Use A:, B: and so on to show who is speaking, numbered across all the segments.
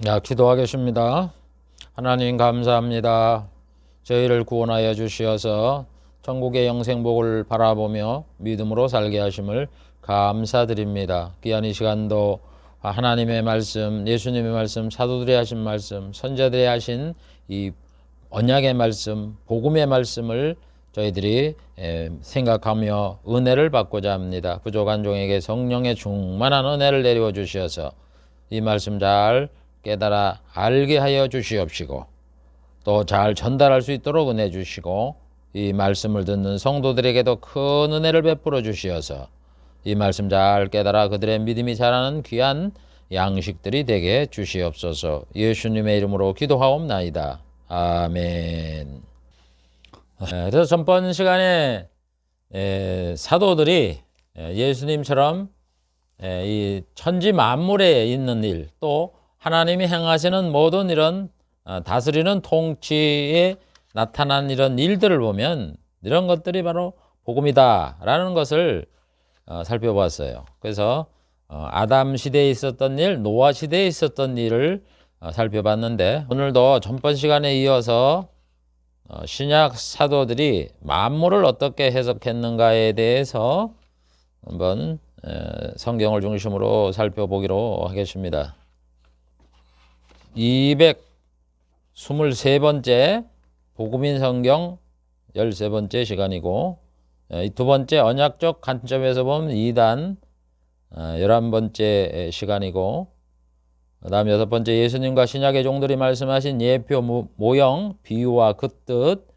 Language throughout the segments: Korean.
A: 기도하겠습니다. 하나님 감사합니다. 저희를 구원하여 주시어서 천국의 영생복을 바라보며 믿음으로 살게 하심을 감사드립니다. 귀한 이 시간도 하나님의 말씀, 예수님의 말씀, 사도들이 하신 말씀, 선자들이 하신 이 언약의 말씀, 복음의 말씀을 저희들이 생각하며 은혜를 받고자 합니다. 부족한 종에게 성령의 충만한 은혜를 내려 주시어서 이 말씀 잘 깨달아 알게 하여 주시옵시고 또 잘 전달할 수 있도록 은혜 주시고 이 말씀을 듣는 성도들에게도 큰 은혜를 베풀어 주시어서 이 말씀 잘 깨달아 그들의 믿음이 자라는 귀한 양식들이 되게 주시옵소서. 예수님의 이름으로 기도하옵나이다. 아멘. 그래서 전번 시간에 사도들이 예수님처럼 이 천지 만물에 있는 일, 또 하나님이 행하시는 모든 이런 다스리는 통치에 나타난 이런 일들을 보면 이런 것들이 바로 복음이다라는 것을 살펴보았어요. 그래서 아담 시대에 있었던 일, 노아 시대에 있었던 일을 살펴봤는데 오늘도 전번 시간에 이어서 신약 사도들이 만물을 어떻게 해석했는가에 대해서 한번 성경을 중심으로 살펴보기로 하겠습니다. 223번째 복음인 성경 13번째 시간이고 이 두 번째 언약적 관점에서 보면 2단 11번째 시간이고 그 다음 6번째 예수님과 신약의 종들이 말씀하신 예표 모형 비유와 그 뜻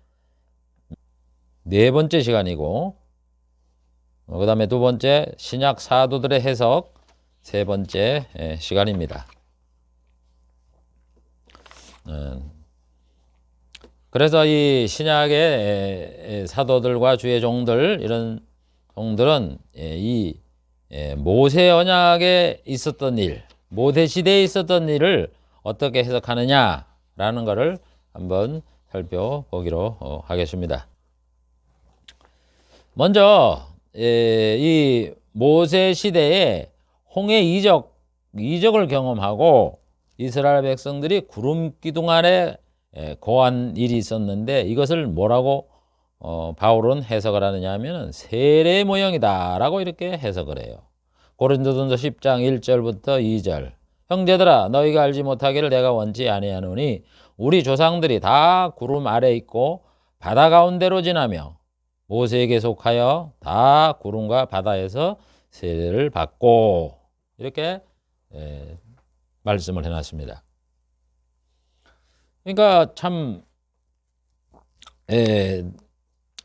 A: 4번째 시간이고 그 다음에 2번째 신약 사도들의 해석 3번째 시간입니다. 그래서 이 신약의 사도들과 주의 종들 이런 종들은 이 모세 언약에 있었던 일, 모세 시대에 있었던 일을 어떻게 해석하느냐라는 것을 한번 살펴보기로 하겠습니다. 먼저 이 모세 시대에 홍해 이적을 경험하고 이스라엘 백성들이 구름 기둥 아래 거한 일이 있었는데 이것을 뭐라고 바울은 해석을 하느냐 하면 세례 모형이다 라고 이렇게 해석을 해요. 고린도전서 10장 1절부터 2절 형제들아 너희가 알지 못하기를 내가 원치 아니하노니 우리 조상들이 다 구름 아래 있고 바다 가운데로 지나며 모세에게 속하여 다 구름과 바다에서 세례를 받고 이렇게 말씀을 해놨습니다. 그러니까 참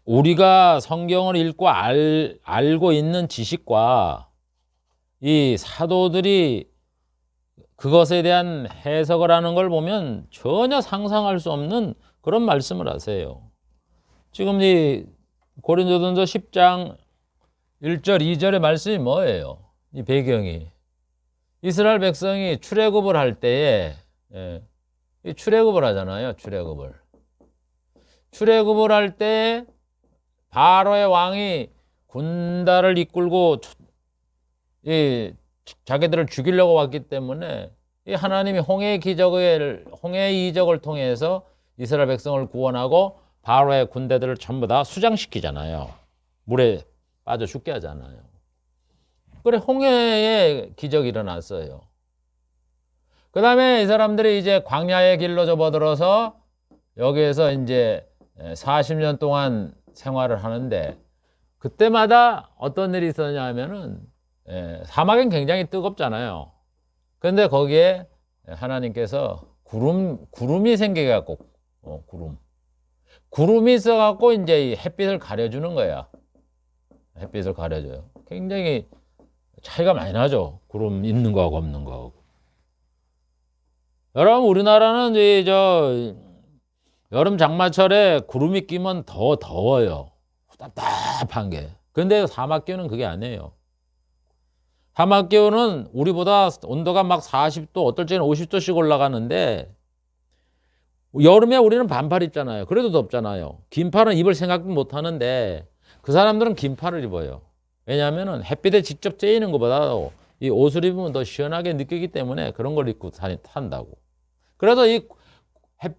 A: 우리가 성경을 읽고 알고 있는 지식과 이 사도들이 그것에 대한 해석을 하는 걸 보면 전혀 상상할 수 없는 그런 말씀을 하세요. 지금 이 고린도전서 10장 1절 2절의 말씀이 뭐예요? 이 배경이 이스라엘 백성이 출애굽을 할 때에 출애굽을 하잖아요. 출애굽을 할 때 바로의 왕이 군단을 이끌고 자기들을 죽이려고 왔기 때문에 이 하나님이 홍해 이적을 통해서 이스라엘 백성을 구원하고 바로의 군대들을 전부 다 수장시키잖아요. 물에 빠져 죽게 하잖아요. 그래 홍해에 기적이 일어났어요. 그 다음에 이 사람들이 이제 광야의 길로 접어들어서 여기에서 이제 40년 동안 생활을 하는데 그때마다 어떤 일이 있었냐 하면은 사막은 굉장히 뜨겁잖아요. 그런데 거기에 하나님께서 구름이 생겨갖고 구름이 있어갖고 이제 이 햇빛을 가려주는 거야. 햇빛을 가려줘요. 굉장히 차이가 많이 나죠. 구름 있는 거하고 없는 거하고. 여러분 우리나라는 여름 장마철에 구름이 끼면 더 더워요. 답답한 게. 근데 사막 기온은 그게 아니에요. 사막 기온은 우리보다 온도가 막 40도 어떨 때는 50도씩 올라가는데 여름에 우리는 반팔 입잖아요. 그래도 덥잖아요. 긴팔은 입을 생각도 못 하는데 그 사람들은 긴팔을 입어요. 왜냐하면 햇빛에 직접 쬐이는 것보다 이 옷을 입으면 더 시원하게 느끼기 때문에 그런 걸 입고 탄다고. 그래서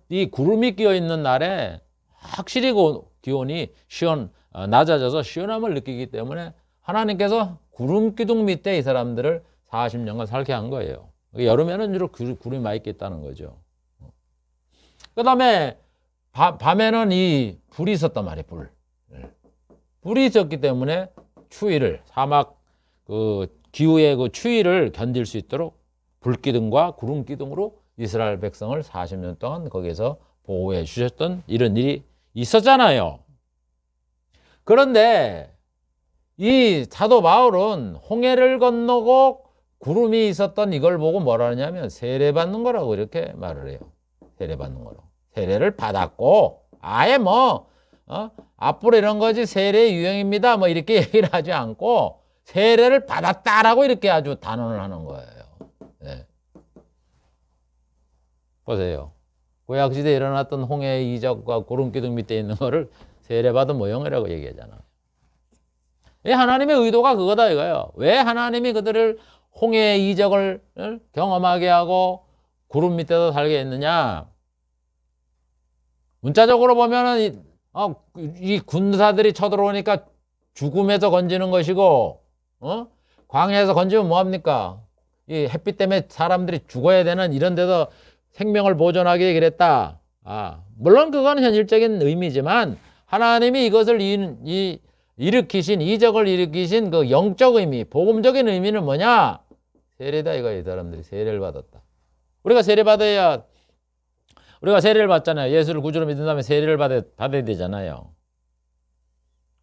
A: 이 구름이 끼어 있는 날에 확실히 기온이 낮아져서 시원함을 느끼기 때문에 하나님께서 구름 기둥 밑에 이 사람들을 40년간 살게 한 거예요. 여름에는 주로 구름이 많이 있겠다는 거죠. 그 다음에 밤에는 이 불이 있었단 말이에요. 불이 있었기 때문에 추위를, 사막 기후의 추위를 견딜 수 있도록 불기둥과 구름기둥으로 이스라엘 백성을 40년 동안 거기에서 보호해 주셨던 이런 일이 있었잖아요. 그런데 이 사도 바울은 홍해를 건너고 구름이 있었던 이걸 보고 뭐라 하냐면 세례받는 거라고 이렇게 말을 해요. 세례받는 거라고. 세례를 받았고 아예 앞으로 이런 거지 세례 유형입니다 뭐 이렇게 얘기를 하지 않고 세례를 받았다라고 이렇게 아주 단언을 하는 거예요. 네. 보세요. 구약시대에 일어났던 홍해의 이적과 구름기둥 밑에 있는 거를 세례받은 모형이라고 얘기하잖아. 하나님의 의도가 그거다 이거예요. 왜 하나님이 그들을 홍해의 이적을 경험하게 하고 구름 밑에서 살게 했느냐? 문자적으로 보면은 이 군사들이 쳐들어오니까 죽음에서 건지는 것이고, 광야에서 건지면 뭐합니까? 이 햇빛 때문에 사람들이 죽어야 되는 이런 데서 생명을 보존하기 그랬다. 물론 그건 현실적인 의미지만 하나님이 이것을 일으키신, 이적을 일으키신 그 영적 의미, 복음적인 의미는 뭐냐? 세례다 이거야. 이 사람들이 세례를 받았다. 우리가 세례를 받잖아요. 예수를 구주로 믿은 다음에 세례를 받아야 되잖아요.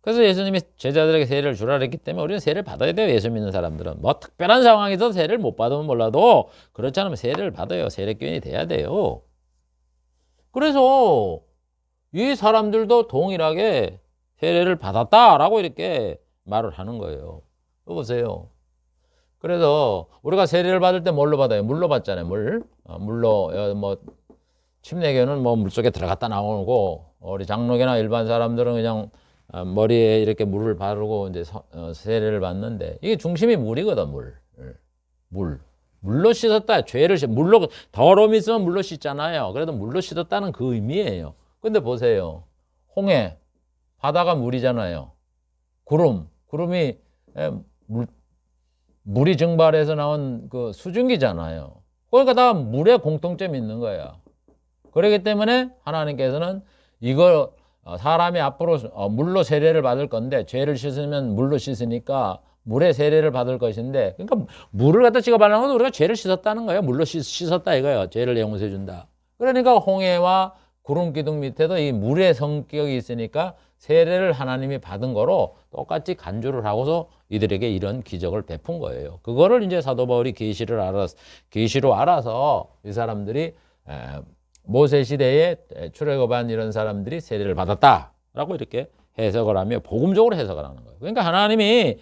A: 그래서 예수님이 제자들에게 세례를 주라 그랬기 때문에 우리는 세례를 받아야 돼요. 예수 믿는 사람들은. 뭐 특별한 상황에서 세례를 못 받으면 몰라도 그렇지 않으면 세례를 받아요. 세례교인이 돼야 돼요. 그래서 이 사람들도 동일하게 세례를 받았다라고 이렇게 말을 하는 거예요. 보세요. 그래서 우리가 세례를 받을 때 뭘로 받아요? 물로 받잖아요. 물로 침례교는 물속에 들어갔다 나오고 우리 장로교나 일반 사람들은 그냥 머리에 이렇게 물을 바르고 이제 세례를 받는데 이게 중심이 물이거든. 물로 씻었다. 물로 더러움이 있으면 물로 씻잖아요. 그래도 물로 씻었다는 그 의미예요. 근데 보세요. 홍해 바다가 물이잖아요. 구름이 물이 증발해서 나온 그 수증기잖아요. 그러니까 다 물에 공통점이 있는 거야. 그렇기 때문에 하나님께서는 이걸 사람이 앞으로 물로 세례를 받을 건데 죄를 씻으면 물로 씻으니까 물에 세례를 받을 것인데 그러니까 물을 갖다 찍어 바르는 것도 우리가 죄를 씻었다는 거예요. 물로 씻었다 이거예요. 죄를 용서해 준다. 그러니까 홍해와 구름 기둥 밑에도 이 물의 성격이 있으니까 세례를 하나님이 받은 거로 똑같이 간주를 하고서 이들에게 이런 기적을 베푼 거예요. 그거를 이제 사도 바울이 계시로 알아서 이 사람들이 모세 시대에 출애굽한 이런 사람들이 세례를 받았다라고 이렇게 해석을 하며 복음적으로 해석을 하는 거예요. 그러니까 하나님이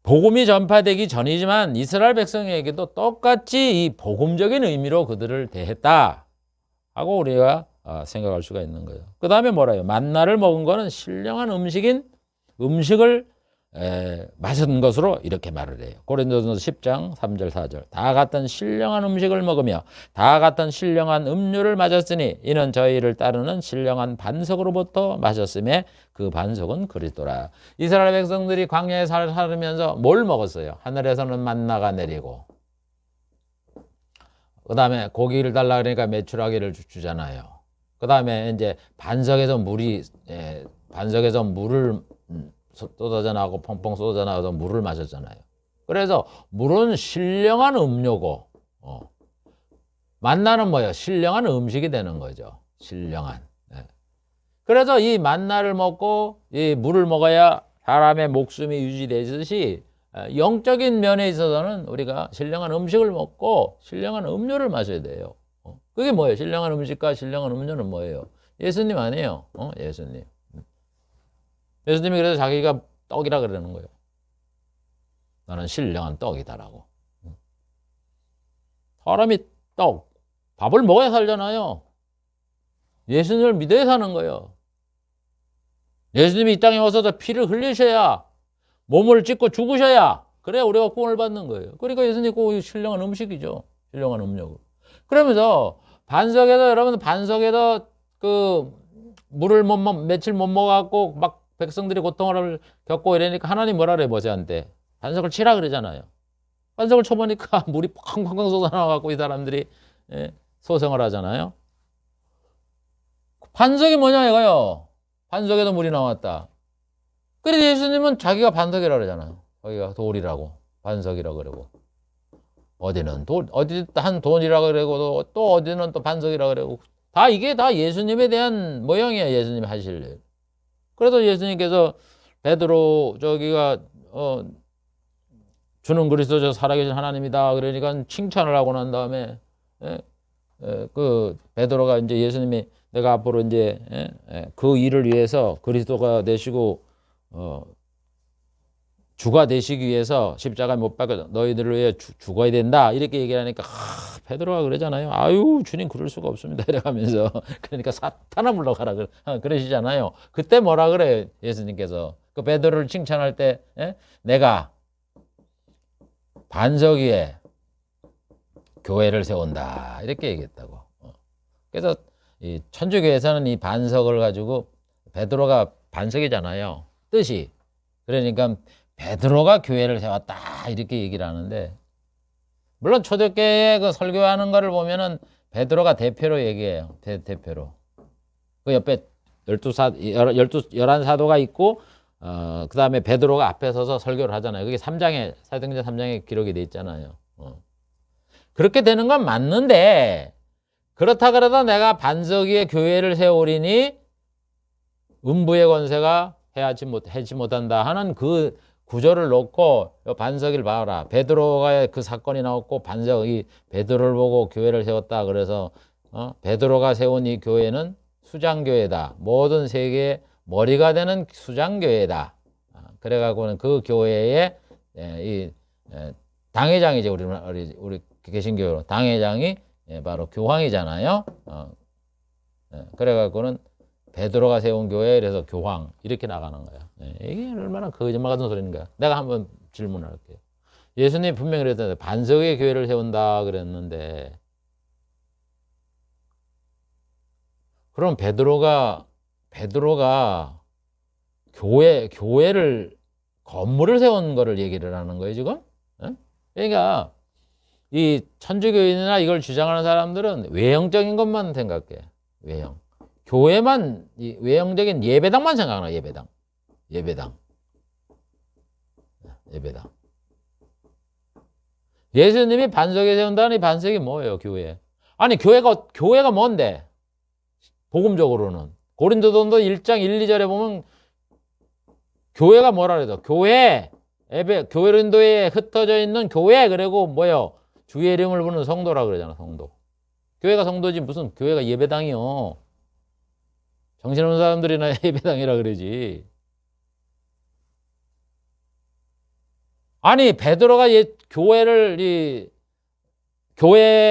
A: 복음이 전파되기 전이지만 이스라엘 백성에게도 똑같이 이 복음적인 의미로 그들을 대했다 하고 우리가 생각할 수가 있는 거예요. 그 다음에 뭐라요? 만나를 먹은 거는 신령한 음식을 마신 것으로 이렇게 말을 해요. 고린도전서 10장 3절 4절 다 같은 신령한 음식을 먹으며 다 같은 신령한 음료를 마셨으니 이는 저희를 따르는 신령한 반석으로부터 마셨음에 그 반석은 그리스도라. 이스라엘 백성들이 광야에 살면서 뭘 먹었어요? 하늘에서는 만나가 내리고 그 다음에 고기를 달라 그러니까 메추라기를 주잖아요. 그 다음에 이제 반석에서 물을 쏟아져 나오고 펑펑 쏟아져 나와서 물을 마셨잖아요. 그래서 물은 신령한 음료고 만나는 뭐예요? 신령한 음식이 되는 거죠. 신령한. 그래서 이 만나를 먹고 이 물을 먹어야 사람의 목숨이 유지되듯이 영적인 면에 있어서는 우리가 신령한 음식을 먹고 신령한 음료를 마셔야 돼요. 그게 뭐예요? 신령한 음식과 신령한 음료는 뭐예요? 예수님 아니에요. 예수님. 예수님이 그래서 자기가 떡이라 그러는 거예요. 나는 신령한 떡이다라고. 사람이 밥을 먹어야 살잖아요. 예수님을 믿어야 사는 거예요. 예수님이 이 땅에 오셔서 피를 흘리셔야 몸을 찢고 죽으셔야 그래야 우리가 구원을 받는 거예요. 그러니까 예수님 꼭 신령한 음식이죠. 신령한 음료고. 그러면서 반석에도 여러분 반석에도 그 물을 며칠 못 먹어갖고 막 백성들이 고통을 겪고 이러니까 하나님 뭐라 그래 모세한테 반석을 치라 그러잖아요. 반석을 쳐보니까 물이 펑펑펑 쏟아나와갖고 이 사람들이 소생을 하잖아요. 반석이 뭐냐 이거요. 반석에도 물이 나왔다. 그래서 예수님은 자기가 반석이라고 그러잖아요. 거기가 돌이라고 반석이라고 그러고 어디는 어디 한 돈이라고 그러고 또 어디는 또 반석이라고 그러고 다 이게 다 예수님에 대한 모형이야. 예수님 하실 일. 그래도 예수님께서 베드로 저기가 주는 그리스도 저 살아계신 하나님이다 그러니까 칭찬을 하고 난 다음에 그 베드로가 이제 예수님이 내가 앞으로 이제 그 일을 위해서 그리스도가 되시고 주가 되시기 위해서 십자가에 못 박혀 너희들을 위해 죽어야 된다 이렇게 얘기하니까 베드로가 그러잖아요. 아유 주님 그럴 수가 없습니다 이래가면서 그러니까 사탄아 물러가라 그러시잖아요. 그때 뭐라 그래요 예수님께서 그 베드로를 칭찬할 때 내가 반석 위에 교회를 세운다 이렇게 얘기했다고. 그래서 이 천주교에서는 이 반석을 가지고 베드로가 반석이잖아요 뜻이. 그러니까 베드로가 교회를 세웠다 이렇게 얘기를 하는데 물론 초대교회 그 설교하는 거를 보면은 베드로가 대표로 얘기해요. 대표로. 그 옆에 11사도가 있고 그 다음에 베드로가 앞에 서서 설교를 하잖아요. 그게 3장에 사도행전 3장에 기록이 돼 있잖아요. 그렇게 되는 건 맞는데 그렇다 그러다 내가 반석 위에 교회를 세우리니 음부의 권세가 해지 못한다 하는 그 구절을 놓고 반석을 봐라. 베드로가 그 사건이 나왔고 반석이 베드로를 보고 교회를 세웠다. 그래서 베드로가 세운 이 교회는 수장교회다. 모든 세계의 머리가 되는 수장교회다. 그래가지고는 그 교회의 이 당회장이죠. 우리 개신교 당회장이 바로 교황이잖아요. 그래가지고는 베드로가 세운 교회 그래서 교황 이렇게 나가는 거야. 이게 얼마나 거짓말 같은 소리인가. 내가 한번 질문할게요. 예수님이 분명히 그랬잖아요. 반석의 교회를 세운다 그랬는데 그럼 베드로가 교회를 건물을 세운 거를 얘기를 하는 거예요 지금? 그러니까 이 천주교인이나 이걸 주장하는 사람들은 외형적인 것만 생각해. 외형. 교회만 외형적인 예배당만 생각하나. 예배당. 예수님이 반석에 세운다는 이 반석이 뭐예요? 교회. 아니 교회가 뭔데? 복음적으로는 고린도전도 1장 1, 2절에 보면 교회가 뭐라 그래요? 고린도에 흩어져 있는 교회 그리고 뭐요? 주의 이름을 부르는 성도라 그러잖아. 성도. 교회가 성도지 무슨 교회가 예배당이요. 정신없는 사람들이나 예배당이라 그러지. 아니 베드로가 교회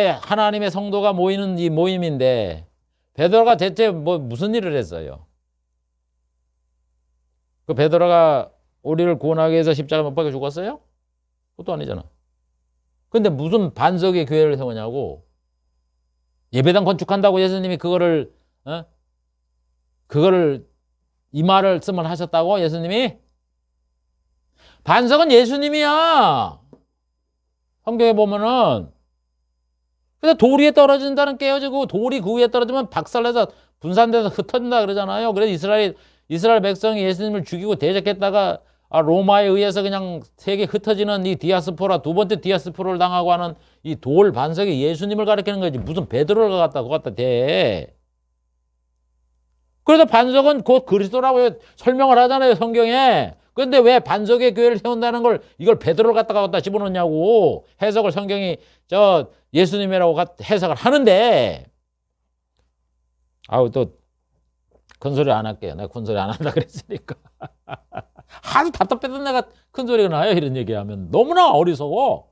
A: 하나님의 성도가 모이는 이 모임인데 베드로가 대체 무슨 일을 했어요? 그 베드로가 우리를 구원하기 위해서 십자가 못 박혀 죽었어요? 그것도 아니잖아. 근데 무슨 반석의 교회를 세우냐고. 예배당 건축한다고 예수님이 그거를 이 말을 쓰면 하셨다고 예수님이? 반석은 예수님이야. 성경에 보면은. 그래서 돌 위에 떨어진다는 깨어지고 돌이 그 위에 떨어지면 박살내서 분산돼서 흩어진다 그러잖아요. 그래서 이스라엘 백성이 예수님을 죽이고 대적했다가 로마에 의해서 그냥 세계 흩어지는 이 디아스포라 두 번째 디아스포라를 당하고 하는 이 돌 반석이 예수님을 가리키는 거지. 무슨 베드로를 갖다 대. 그래서 반석은 곧 그리스도라고 설명을 하잖아요 성경에. 근데 왜 반석의 교회를 세운다는 걸 이걸 베드로를 갖다 집어넣냐고. 해석을 성경이 예수님이라고 해석을 하는데 또 큰소리 안 할게요. 내가 큰소리 안 한다 그랬으니까. 아주 답답했던 내가 큰소리가 나요. 이런 얘기하면 너무나 어리석어.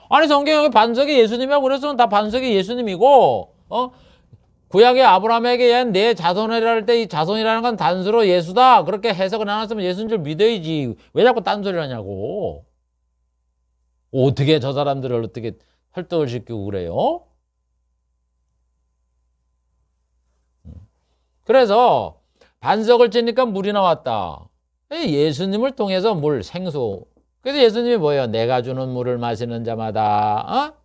A: 아니 성경에 반석이 예수님이라고 그랬으면 다 반석이 예수님이고 구약의 아브라함에게 내 자손이라 할 때 이 자손이라는 건 단수로 예수다. 그렇게 해석을 안 했으면 예수인 줄 믿어야지. 왜 자꾸 딴소리를 하냐고. 어떻게 저 사람들을 어떻게 설득을 시키고 그래요? 그래서 반석을 찌니까 물이 나왔다. 예수님을 통해서 물, 생수. 그래서 예수님이 뭐예요? 내가 주는 물을 마시는 자마다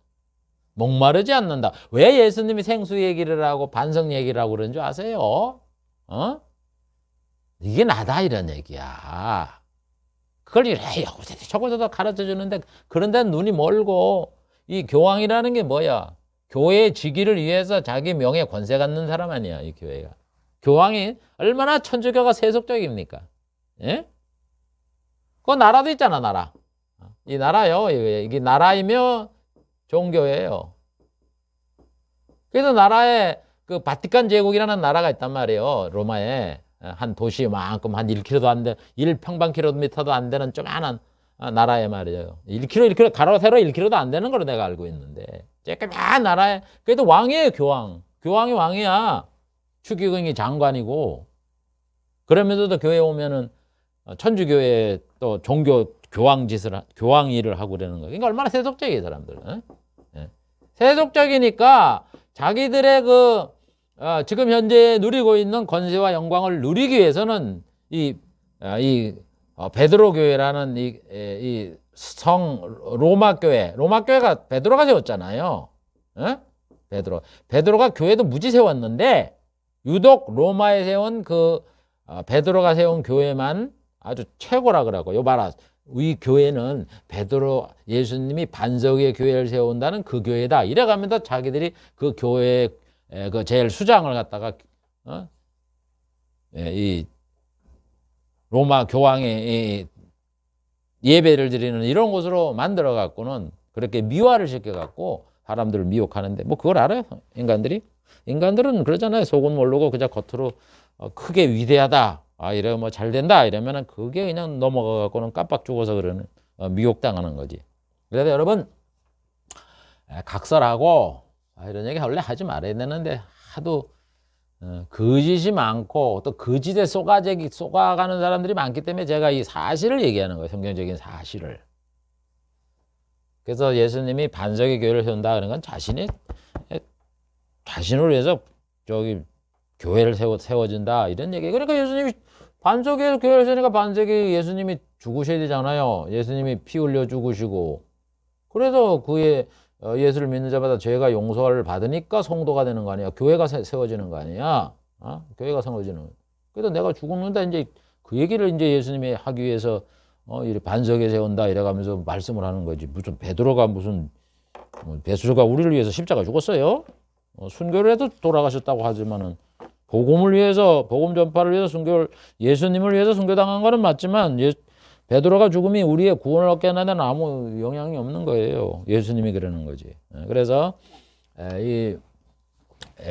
A: 목마르지 않는다. 왜 예수님이 생수 얘기를 하고 반석 얘기를 하고 그런 줄 아세요? 이게 나다 이런 얘기야. 그걸 이래 저거저거 가르쳐 주는데 그런 데는 눈이 멀고 이 교황이라는 게 뭐야? 교회의 직위를 위해서 자기 명예 권세 갖는 사람 아니야, 이 교회가. 교황이 얼마나 천주교가 세속적입니까? 예? 그 나라도 있잖아, 나라. 이 나라요. 이게 나라이며 종교예요. 그래서 나라에 그 바티칸 제국이라는 나라가 있단 말이에요. 로마에. 한 도시만큼 한 1km도 안 돼, 1평방킬로미터도 안 되는 조그마한 나라에 말이에요. 1km, 가로 세로 1km도 안 되는 걸로 내가 알고 있는데. 조그마한 나라에, 그래도 왕이에요, 교황. 교황이 왕이야. 추기경이 장관이고. 그러면서도 교회 오면은 천주교회 또 종교 교황 짓을, 교황 일을 하고 그러는 거예요. 그러니까 얼마나 세속적이에요, 사람들은. 세속적이니까 자기들의 지금 현재 누리고 있는 권세와 영광을 누리기 위해서는 베드로 교회라는 이 성 로마 교회가 베드로가 세웠잖아요. 베드로가 교회도 무지 세웠는데 유독 로마에 세운 베드로가 세운 교회만 아주 최고라 그러고, 요 봐라. 이 교회는 베드로 예수님이 반석 위에 교회를 세운다는 그 교회다. 이래가면서 자기들이 그 교회의 제일 수장을 갖다가 이 로마 교황의 예배를 드리는 이런 곳으로 만들어 갖고는 그렇게 미화를 시켜 갖고 사람들을 미혹하는데, 뭐 그걸 알아요, 인간들은 그러잖아요. 속은 모르고 그냥 겉으로 크게 위대하다, 이러면 뭐 잘 된다 이러면은 그게 그냥 넘어가 갖고는 깜빡 죽어서 그러는 미혹당하는 거지. 그래서 여러분, 각설하고 이런 얘기 원래 하지 말아야 되는데 하도 거짓이 많고 또 거짓에 속아가는 사람들이 많기 때문에 제가 이 사실을 얘기하는 거예요. 성경적인 사실을. 그래서 예수님이 반석의 교회를 세운다 그런 건 자신을 위해서 교회를 세워진다 이런 얘기. 그러니까 예수님이 반석의 교회를 세우니까 반석이 예수님이 죽으셔야 되잖아요. 예수님이 피 흘려 죽으시고, 그래서 그의 예수를 믿는 자마다 죄가 용서를 받으니까 성도가 되는 거 아니야. 교회가 세워지는 거 아니야. 교회가 세워지는. 그래서 내가 죽는다 이제 그 얘기를 이제 예수님이 하기 위해서 이렇게 반석에 세운다 이래가면서 말씀을 하는 거지. 무슨 베드로가 베드로가 우리를 위해서 십자가 죽었어요. 순교를 해도 돌아가셨다고 하지만은 복음을 위해서, 복음 전파를 위해서 예수님을 위해서 순교당한 거는 맞지만 베드로가 죽음이 우리의 구원을 얻게 하는 데는 아무 영향이 없는 거예요. 예수님이 그러는 거지. 그래서 이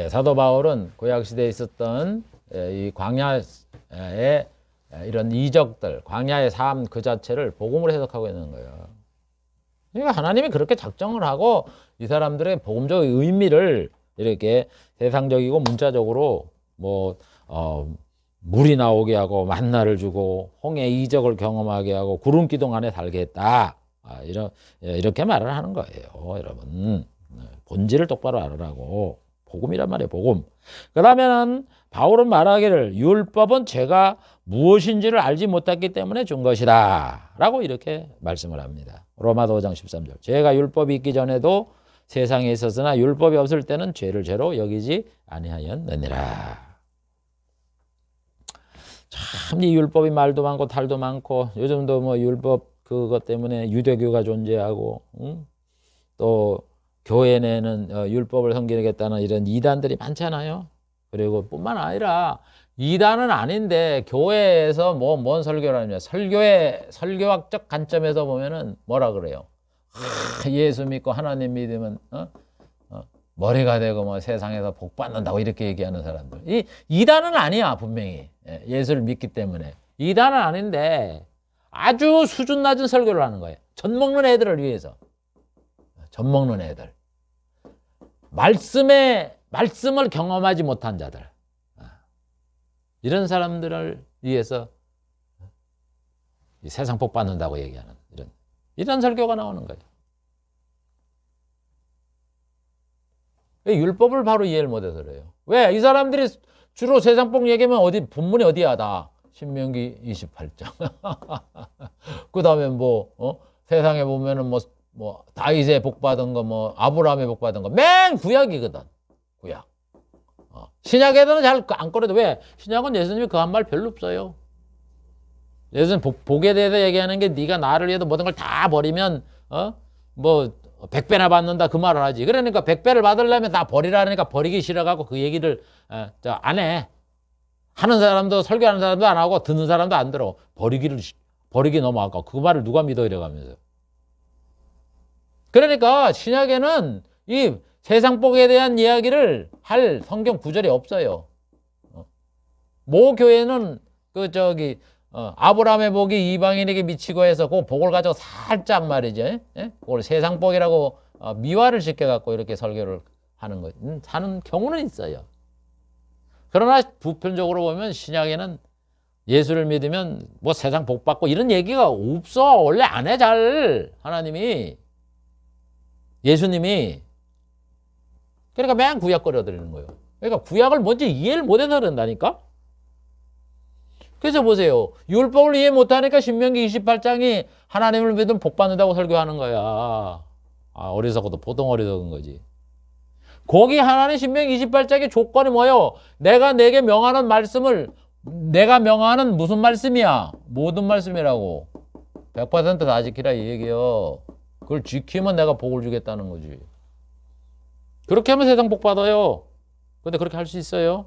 A: 사도 바울은 구약시대에 있었던 이 광야의 이런 이적들, 광야의 삶 그 자체를 복음으로 해석하고 있는 거예요. 그러니까 하나님이 그렇게 작정을 하고 이 사람들의 복음적 의미를 이렇게 세상적이고 문자적으로 물이 나오게 하고 만나를 주고 홍해 이적을 경험하게 하고 구름 기둥 안에 살게 했다. 이렇게 말을 하는 거예요, 여러분. 본질을 똑바로 알으라고. 복음이란 말이에요, 복음. 그러면은 바울은 말하기를 율법은 죄가 무엇인지를 알지 못했기 때문에 준 것이다 라고 이렇게 말씀을 합니다. 로마서 5장 13절. 죄가 율법이 있기 전에도 세상에 있었으나 율법이 없을 때는 죄를 죄로 여기지 아니하였느니라. 참 이 율법이 말도 많고 탈도 많고, 요즘도 뭐 율법 그것 때문에 유대교가 존재하고, 또 교회 내는 율법을 섬기겠다는 이런 이단들이 많잖아요. 그리고 뿐만 아니라 이단은 아닌데 교회에서 뭔 설교를 하냐, 설교학적 관점에서 보면은 뭐라 그래요? 예수 믿고 하나님 믿으면 머리가 되고 뭐 세상에서 복 받는다고 이렇게 얘기하는 사람들. 이단은 아니야, 분명히. 예수를 믿기 때문에. 이단은 아닌데 아주 수준 낮은 설교를 하는 거예요. 젖 먹는 애들을 위해서. 젖 먹는 애들. 말씀을 경험하지 못한 자들. 이런 사람들을 위해서 세상 복 받는다고 얘기하는 이런 설교가 나오는 거예요. 율법을 바로 이해를 못해서 그래요. 왜? 이 사람들이 주로 세상복 얘기하면 어디 본문이 어디야 다 신명기 28장. 그 다음에 세상에 보면은 다윗의 복 받은 거 아브라함의 복 받은 거 맨 구약이거든. 구약. 신약에서는 잘 안 꺼내도 왜? 신약은 예수님이 그 한 말 별로 없어요. 예수님 복에 대해서 얘기하는 게 네가 나를 위해서 모든 걸 다 버리면 100배나 받는다 그 말을 하지. 그러니까 100배를 받으려면 다 버리라니까 버리기 싫어가고 그 얘기를 안 해. 하는 사람도 설교하는 사람도 안 하고 듣는 사람도 안 들어. 버리기 너무 아까워. 그 말을 누가 믿어 이래가면서. 그러니까 신약에는 이 세상복에 대한 이야기를 할 성경 구절이 없어요. 모 교회는 아브라함의 복이 이방인에게 미치고 해서 그 복을 가지고 살짝 말이죠. 그걸 세상복이라고 미화를 시켜갖고 이렇게 설교를 하는 거, 하는 경우는 있어요. 그러나 보편적으로 보면 신약에는 예수를 믿으면 세상 복 받고 이런 얘기가 없어. 원래 안 해, 잘. 하나님이. 예수님이. 그러니까 맨 구약 거려드리는 거예요. 그러니까 구약을 뭔지 이해를 못해서 그런다니까? 그래서 보세요. 율법을 이해 못하니까 신명기 28장이 하나님을 믿으면 복 받는다고 설교하는 거야. 어리석어도 보통 어리석은 거지. 거기 하나님 신명기 28장의 조건이 뭐예요? 내가 내게 명하는 말씀을 내가 명하는 무슨 말씀이야? 모든 말씀이라고. 100%다 지키라 이 얘기요. 그걸 지키면 내가 복을 주겠다는 거지. 그렇게 하면 세상 복 받아요. 근데 그렇게 할 수 있어요?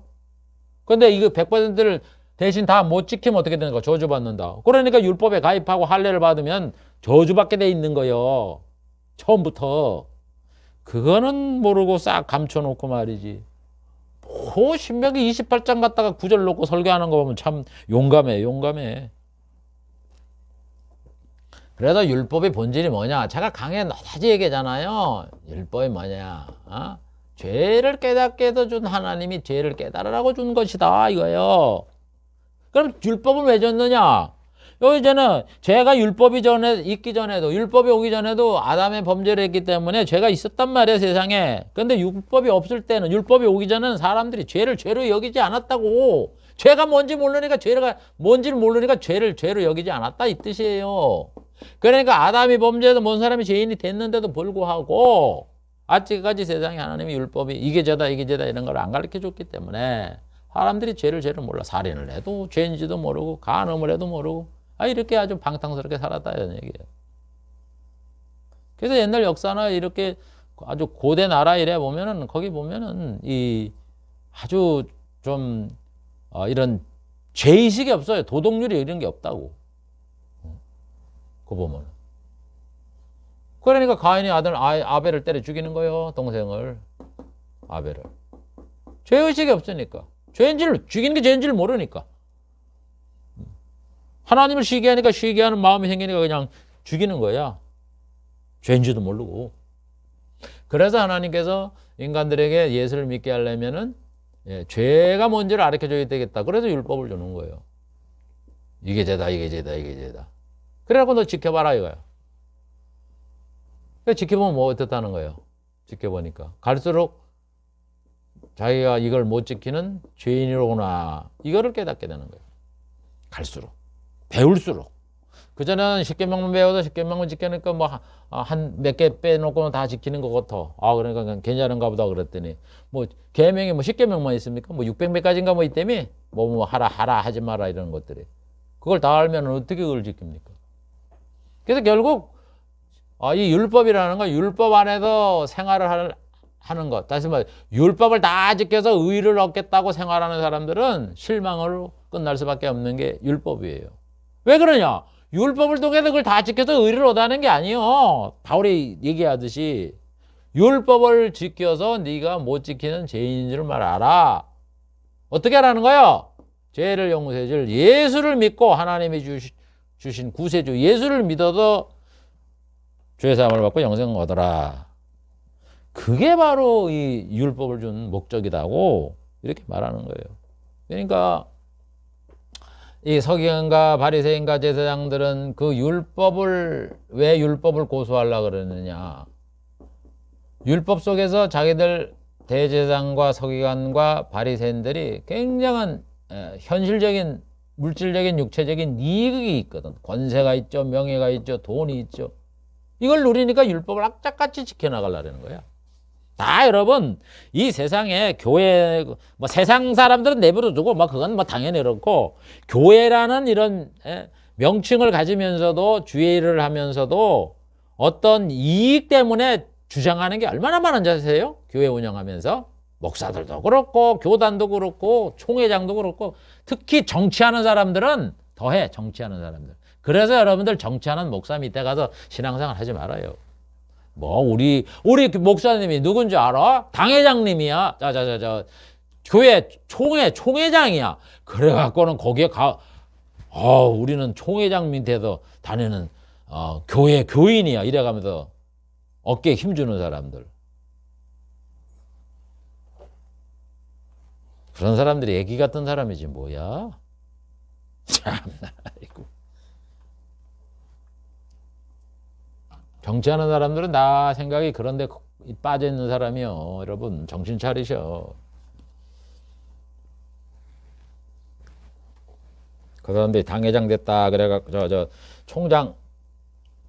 A: 근데 이거 100%를 대신 다 못 지키면 어떻게 되는 거야? 저주받는다. 그러니까 율법에 가입하고 할례를 받으면 저주받게 돼 있는 거예요. 처음부터. 그거는 모르고 싹 감춰놓고 말이지. 신명기 28장 갖다가 구절 놓고 설교하는 거 보면 참 용감해. 그래서 율법의 본질이 뭐냐? 제가 강의에 너다지 얘기하잖아요. 율법이 뭐냐? 죄를 깨닫게 해서 준 하나님이 죄를 깨달으라고 준 것이다 이거예요. 그럼 율법을 왜 줬느냐? 여기 전에 죄가 율법이 있기 전에도 율법이 오기 전에도 아담의 범죄를 했기 때문에 죄가 있었단 말이에요 세상에. 근데 율법이 없을 때는 율법이 오기 전에는 사람들이 죄를 죄로 여기지 않았다고. 죄가 뭔지를 모르니까 죄를 죄로 여기지 않았다 이 뜻이에요. 그러니까 아담이 범죄해서 뭔 사람이 죄인이 됐는데도 불구하고 아직까지 세상에 하나님이 율법이 이게 죄다 이런 걸 안 가르쳐 줬기 때문에 사람들이 죄를 몰라. 살인을 해도 죄인지도 모르고 간음을 해도 모르고 이렇게 아주 방탕스럽게 살았다 이런 얘기예요. 그래서 옛날 역사나 이렇게 아주 고대 나라 이래 보면은 거기 보면은 이 아주 좀 이런 죄의식이 없어요. 도덕률이 이런 게 없다고. 그거 보면. 그러니까 가인이 아들 아벨을 때려 죽이는 거예요. 동생을. 아벨을. 죄의식이 없으니까. 죽이는 게 죄인지를 모르니까. 하나님을 시기하니까 시기하는 마음이 생기니까 그냥 죽이는 거야. 죄인지도 모르고. 그래서 하나님께서 인간들에게 예수를 믿게 하려면은 죄가 뭔지를 가르쳐줘야 되겠다. 그래서 율법을 주는 거예요. 이게 죄다. 그래갖고 너 지켜봐라 이거야. 지켜보면 뭐 어떻다는 거예요? 지켜보니까. 갈수록 자기가 이걸 못 지키는 죄인이로구나. 이거를 깨닫게 되는 거예요. 갈수록. 배울수록. 그전에는 10계명만 배워서 10계명만 지키니까 한 몇 개 빼놓고는 다 지키는 것 같아. 그러니까 괜찮은가 보다 그랬더니 계명이 10계명만 있습니까? 600몇가지인가 있다며? 하라 하지 마라 이런 것들이. 그걸 다 알면 어떻게 그걸 지킵니까? 그래서 결국 이 율법이라는 건 율법 안에서 생활을 하는 것. 다시 말해 율법을 다 지켜서 의를 얻겠다고 생활하는 사람들은 실망으로 끝날 수밖에 없는 게 율법이에요. 왜 그러냐? 율법을 통해서 그걸 다 지켜서 의를 얻는 게 아니에요. 바울이 얘기하듯이 율법을 지켜서 네가 못 지키는 죄인인 줄 알아. 어떻게 하라는 거야? 죄를 용서해 줄 예수를 믿고 하나님이 주신 구세주 예수를 믿어서 죄사함을 받고 영생을 얻어라. 그게 바로 이 율법을 준 목적이라고 이렇게 말하는 거예요. 그러니까 이 서기관과 바리새인과 제사장들은 왜 율법을 고수하려고 그러느냐. 율법 속에서 자기들 대제사장과 서기관과 바리새인들이 굉장한 현실적인 물질적인 육체적인 이익이 있거든. 권세가 있죠. 명예가 있죠. 돈이 있죠. 이걸 누리니까 율법을 악착같이 지켜나가려는 거야. 다 여러분 이 세상에 교회 뭐 세상 사람들은 내버려 두고 뭐 그건 뭐 당연히 그렇고 교회라는 이런 명칭을 가지면서도 주의 일을 하면서도 어떤 이익 때문에 주장하는 게 얼마나 많은지 아세요? 교회 운영하면서 목사들도 그렇고 교단도 그렇고 총회장도 그렇고 특히 정치하는 사람들은 더해. 정치하는 사람들. 그래서 여러분들 정치하는 목사 밑에 가서 신앙생활 하지 말아요. 뭐 우리 목사님이 누군지 알아? 당회장님이야. 교회 총회장이야. 그래갖고는 거기에 우리는 총회장 밑에서 다니는 교회 교인이야. 이래가면서 어깨에 힘주는 사람들. 그런 사람들이 애기 같은 사람이지 뭐야. 참나. 정치하는 사람들은 나 생각이 그런데 빠져 있는 사람이요. 여러분 정신 차리셔. 그 사람들이 당회장 됐다 그래갖고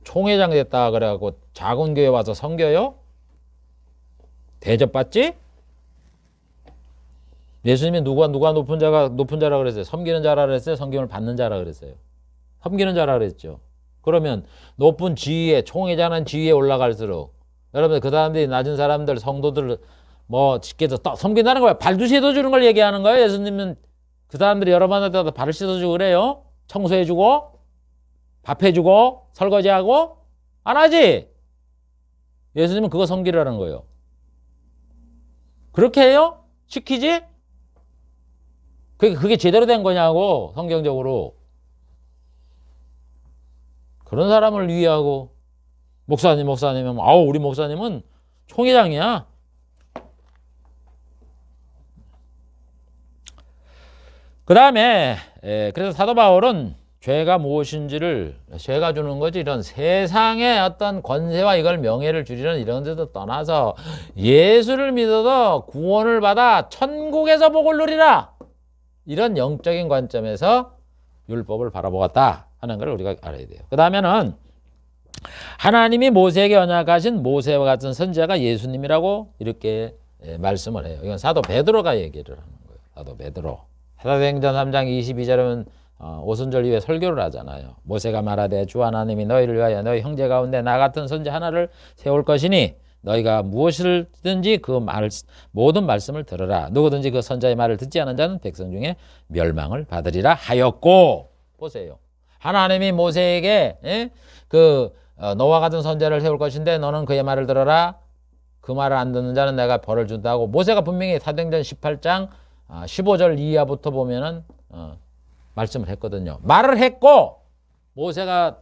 A: 총회장 됐다 그래갖고 작은 교회 와서 섬겨요? 대접받지? 예수님이 누가 높은 자라 그랬어요? 섬기는 자라 그랬어요? 섬김을 받는 자라 그랬어요? 섬기는 자라 그랬죠. 그러면 높은 지위에 총회장한 지위에 올라갈수록 여러분 그 사람들이 낮은 사람들 성도들 뭐 직계서 섬긴다는 거야. 발도 씻어주는 걸 얘기하는 거예요. 예수님은 그 사람들이 여러 번한테 발을 씻어주고 그래요. 청소해주고 밥해주고 설거지하고 안 하지. 예수님은 그거 섬기라는 거예요. 그렇게 해요? 시키지? 그게 제대로 된 거냐고. 성경적으로. 그런 사람을 위하고 목사님은 우리 목사님은 총회장이야. 그 다음에 그래서 사도 바울은 죄가 무엇인지를 죄가 주는 거지 이런 세상의 어떤 권세와 이걸 명예를 주리는 이런 데도 떠나서 예수를 믿어서 구원을 받아 천국에서 복을 누리라. 이런 영적인 관점에서 율법을 바라보았다 하는 걸 우리가 알아야 돼요. 그 다음에는 하나님이 모세에게 언약하신 모세와 같은 선지자가 예수님이라고 이렇게 말씀을 해요. 이건 사도 베드로가 얘기를 하는 거예요. 사도 베드로. 사도행전 3장 22절은 오순절 이후에 설교를 하잖아요. 모세가 말하되 주 하나님이 너희를 위하여 너희 형제 가운데 나 같은 선지 하나를 세울 것이니 너희가 무엇이든지 그 모든 말씀을 들으라. 누구든지 그 선자의 말을 듣지 않은 자는 백성 중에 멸망을 받으리라 하였고. 보세요. 하나님이 모세에게 너와 같은 선자를 세울 것인데 너는 그의 말을 들어라. 그 말을 안 듣는 자는 내가 벌을 준다고. 모세가 분명히 사도행전 18장 15절 이하부터 보면은 말씀을 했거든요. 말을 했고 모세가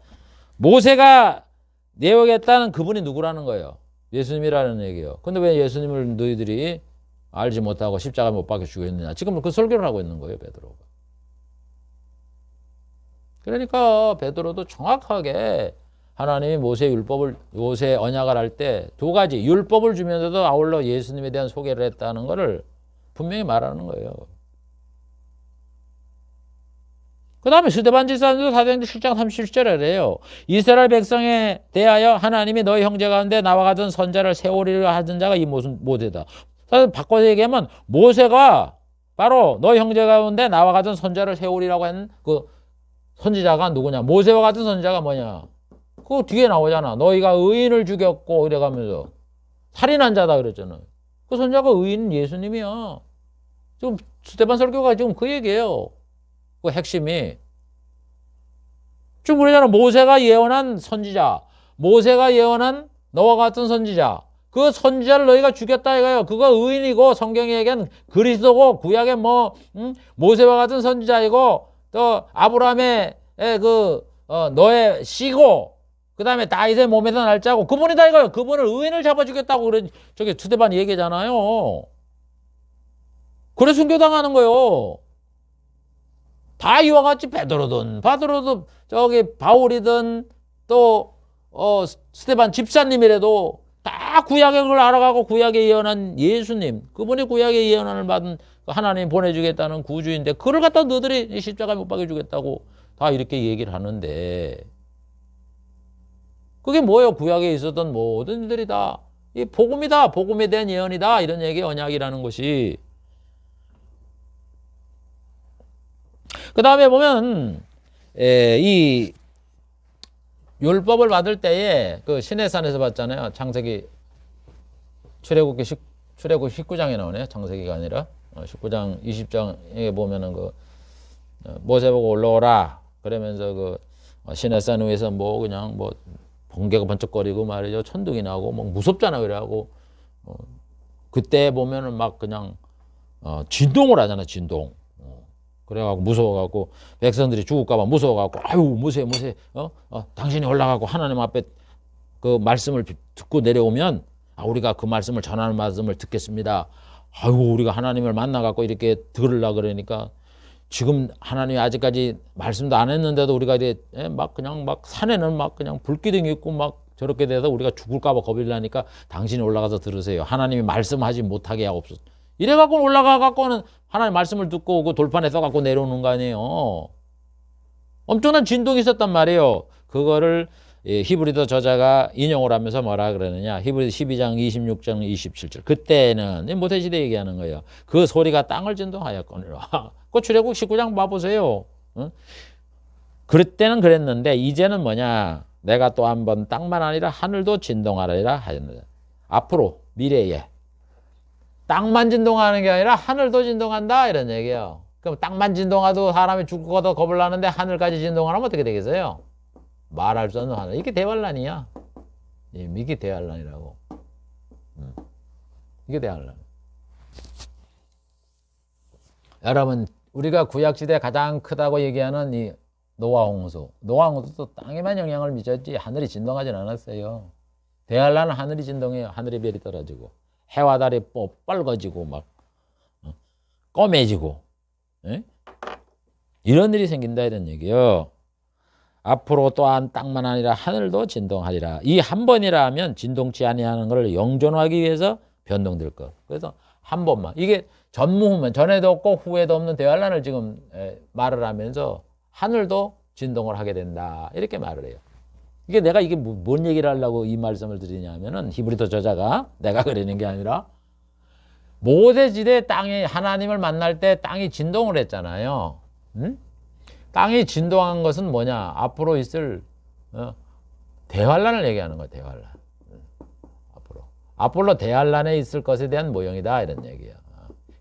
A: 내어겠다는 그분이 누구라는 거예요? 예수님이라는 얘기예요. 근데 왜 예수님을 너희들이 알지 못하고 십자가 못 박혀 죽였느냐? 지금 그 설교를 하고 있는 거예요, 베드로가. 그러니까 베드로도 정확하게 하나님이 모세 언약을 할 때 두 가지 율법을 주면서도 아울러 예수님에 대한 소개를 했다는 것을 분명히 말하는 거예요. 그 다음에 스데반 집사님도 사도행전 7장 37절에 그래요. 이스라엘 백성에 대하여 하나님이 너희 형제 가운데 나와 같은 선자를 세우리라 하던 자가 이 모세다. 바꿔서 얘기하면 모세가 바로 너희 형제 가운데 나와 같은 선자를 세우리라고 한 그 선지자가 누구냐? 모세와 같은 선지자가 뭐냐? 그 뒤에 나오잖아. 너희가 의인을 죽였고 이래가면서 살인한 자다 그랬잖아. 그 선지자가 의인은 예수님이야. 지금 스데반 설교가 지금 그 얘기예요. 그 핵심이. 지금 그러잖아. 모세가 예언한 선지자. 모세가 예언한 너와 같은 선지자. 그 선지자를 너희가 죽였다 이거예요. 그거 의인이고 성경에 얘기한 그리스도고 구약에 모세와 같은 선지자이고 또 아브라함의 너의 씨고 그 다음에 다윗의 몸에서 날짜고 그분이다 이거예요. 그분을 의인을 잡아 죽였다고 그래. 저기 스데반 얘기잖아요. 그래 순교당하는 거예요. 다 이와 같이 베드로든 저기 바울이든 또 스데반 집사님이라도 다 구약의 걸 알아가고 구약에 예언한 예수님, 그분이 구약의 예언을 받은 하나님 보내주겠다는 구주인데 그걸 갖다 너희들이 십자가에 못 박여주겠다고 다 이렇게 얘기를 하는데 그게 뭐예요? 구약에 있었던 모든 일들이 다 이 복음이다. 복음에 대한 예언이다. 이런 얘기 언약이라는 것이. 그 다음에 보면 이 율법을 받을 때에 그 시내산에서 봤잖아요. 창세기 출애굽기 19장에 나오네요. 창세기가 아니라 19장 20장에 보면은 그 모세 보고 올라오라 그러면서 그 시내산 위에서 뭐 그냥 뭐 번개가 번쩍거리고 말이죠. 천둥이 나고 뭐 무섭잖아 그래하고 그때 보면은 막 그냥 진동을 하잖아. 진동. 그래갖고 무서워갖고 백성들이 죽을까봐 무서워갖고 아유 모세 당신이 올라가고 하나님 앞에 그 말씀을 듣고 내려오면 우리가 그 말씀을 전하는 말씀을 듣겠습니다. 아유 우리가 하나님을 만나갖고 이렇게 들으려 그러니까 지금 하나님이 아직까지 말씀도 안 했는데도 우리가 이제 막 그냥 막 산에는 막 그냥 불기둥이 있고 막 저렇게 돼서 우리가 죽을까봐 겁이 나니까 당신이 올라가서 들으세요. 하나님이 말씀하지 못하게 하옵소서. 이래갖고 올라가갖고는 하나님 말씀을 듣고 그 돌판에 써갖고 내려오는 거 아니에요. 엄청난 진동이 있었단 말이에요. 그거를 히브리서 저자가 인용을 하면서 뭐라 그러느냐. 히브리서 12장 26장 27절. 그때는 모태시대 얘기하는 거예요. 그 소리가 땅을 진동하였거니와. 그 출애굽 19장 봐보세요. 그때는 그랬는데 이제는 뭐냐. 내가 또 한 번 땅만 아니라 하늘도 진동하리라 하였느냐. 앞으로 미래에 땅만 진동하는 게 아니라 하늘도 진동한다 이런 얘기예요. 그럼 땅만 진동하도 사람이 죽고도 겁을 나는데 하늘까지 진동하면 어떻게 되겠어요? 말할 수 없는 하늘. 이게 대환란이야. 이게 대환란이라고. 이게 대환란. 여러분 우리가 구약시대 가장 크다고 얘기하는 이 노아홍수. 노아홍수도 땅에만 영향을 미쳤지 하늘이 진동하진 않았어요. 대환란은 하늘이 진동해요. 하늘의 별이 떨어지고 해와 달이 빨개지고 막 검해지고 이런 일이 생긴다 이런 얘기요. 앞으로 또한 땅만 아니라 하늘도 진동하리라. 이 한 번이라 하면 진동치 아니하는 것을 영존하기 위해서 변동될 것. 그래서 한 번만. 이게 전무후면 전에도 없고 후에도 없는 대환란을 지금 말을 하면서 하늘도 진동을 하게 된다. 이렇게 말을 해요. 이게 내가 이게 뭔 얘기를 하려고 이 말씀을 드리냐면은 히브리서 저자가 내가 그러는 게 아니라 모세시대 땅에 하나님을 만날 때 땅이 진동을 했잖아요. 땅이 진동한 것은 뭐냐? 앞으로 있을 대환란을 얘기하는 거예요. 대환란. 앞으로 대환란에 있을 것에 대한 모형이다 이런 얘기예요.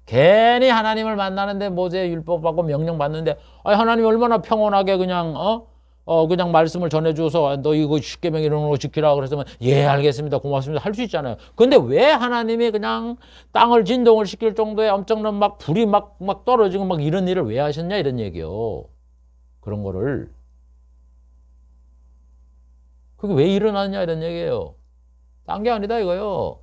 A: 괜히 하나님을 만나는데 모세의 율법 받고 명령 받는데 하나님이 얼마나 평온하게 그냥 그냥 말씀을 전해줘서 너 이거 십계명 이런 거 지키라 그랬으면 예 알겠습니다 고맙습니다 할 수 있잖아요. 근데 왜 하나님이 그냥 땅을 진동을 시킬 정도의 엄청난 막 불이 막 떨어지고 막 이런 일을 왜 하셨냐 이런 얘기요. 그런 거를 그게 왜 일어났냐 이런 얘기예요. 딴 게 아니다 이거요.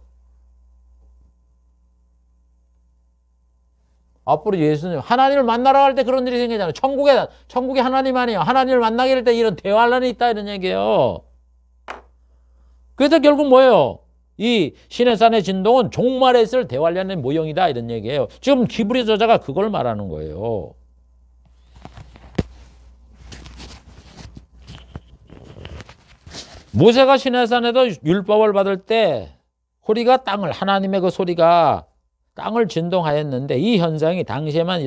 A: 앞으로 예수님 하나님을 만나러 갈 때 그런 일이 생기잖아요. 천국에 하나님 아니에요. 하나님을 만나게 될 때 이런 대환란이 있다 이런 얘기예요. 그래서 결국 뭐예요? 이 시내산의 진동은 종말에 있을 대환란의 모형이다 이런 얘기예요. 지금 히브리 저자가 그걸 말하는 거예요. 모세가 시내산에도 율법을 받을 때 소리가 하나님의 그 소리가 땅을 진동하였는데 이 현상이 당시에만